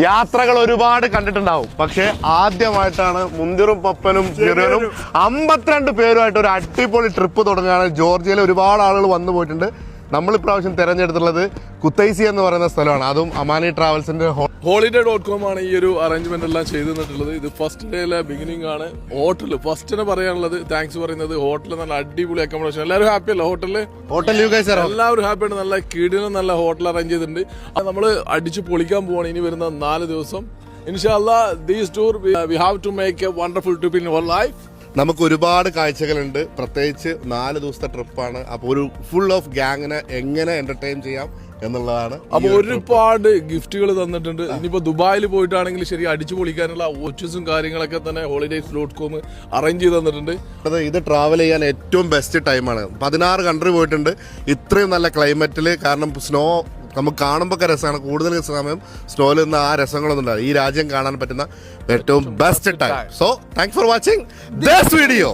യാത്രകൾ ഒരുപാട് കണ്ടിട്ടുണ്ടാവും, പക്ഷെ ആദ്യമായിട്ടാണ് മുന്തിറും പപ്പനും ജിറോനും 52 പേരുമായിട്ട് ഒരു അടിപൊളി ട്രിപ്പ് തുടങ്ങുകയാണ്. ജോർജിയയിൽ ഒരുപാട് ആളുകൾ വന്നു പോയിട്ടുണ്ട്. നമ്മൾ ഇപ്രാവശ്യം തിരഞ്ഞെടുത്തുള്ളത് കുത്തൈസി എന്ന് പറയുന്ന സ്ഥലമാണ്. അതും അമാനി ട്രാവൽസിന്റെ holiday.com ആണ് ഈ ഒരു അറേഞ്ച്മെന്റ് എല്ലാം ചെയ്തു തന്നിട്ടുള്ളത്. ഇത് ഫസ്റ്റ് ഡേയിലെ ബിഗിനിങ് ആണ്. ഹോട്ടൽ ഫസ്റ്റിന് പറയാനുള്ളത് താങ്ക്സ് പറയുന്നത്, ഹോട്ടൽ നല്ല അടിപൊളി അക്കോമഡേഷൻ. എല്ലാവരും ഹാപ്പി അല്ല ഹോട്ടലിൽ എല്ലാവരും ഹാപ്പിയാണ്. നല്ല കിടിലൻ നല്ല ഹോട്ടൽ അറേഞ്ച് ചെയ്തിട്ടുണ്ട്. നമ്മൾ അടിച്ചു പൊളിക്കാൻ പോവാണ് ഇനി വരുന്ന 4 ദിവസം. ഇൻഷാല്ലാ these tour we have to make a wonderful trip in our life. നമുക്ക് ഒരുപാട് കാഴ്ചകളുണ്ട്, പ്രത്യേകിച്ച് 4 ദിവസത്തെ ട്രിപ്പാണ്. അപ്പോൾ ഒരു ഫുൾ ഓഫ് ഗ്യാങ്ങിനെ എങ്ങനെ എന്റർടൈൻ ചെയ്യാം എന്നുള്ളതാണ്. അപ്പൊ ഒരുപാട് ഗിഫ്റ്റുകൾ തന്നിട്ടുണ്ട്. ഇനിയിപ്പോ ദുബായിൽ പോയിട്ടാണെങ്കിൽ ശരി അടിച്ചു പൊളിക്കാനുള്ള ഓച്ചസും കാര്യങ്ങളൊക്കെ തന്നെ holidays.com അറേഞ്ച് ചെയ്ത് തന്നിട്ടുണ്ട്. ഇത് ട്രാവൽ ചെയ്യാൻ ഏറ്റവും ബെസ്റ്റ് ടൈമാണ്. 16 കൺട്രി പോയിട്ടുണ്ട് ഇത്രയും നല്ല ക്ലൈമറ്റിൽ. കാരണം സ്നോ നമുക്ക് കാണുമ്പോൾ രസമാണ്, കൂടുതൽ സമയം സ്നോയിൽ നിന്ന് ആ രസങ്ങളൊന്നും ഉണ്ടാവും. ഈ രാജ്യം കാണാൻ പറ്റുന്ന ഏറ്റവും best time. So thanks for watching this video.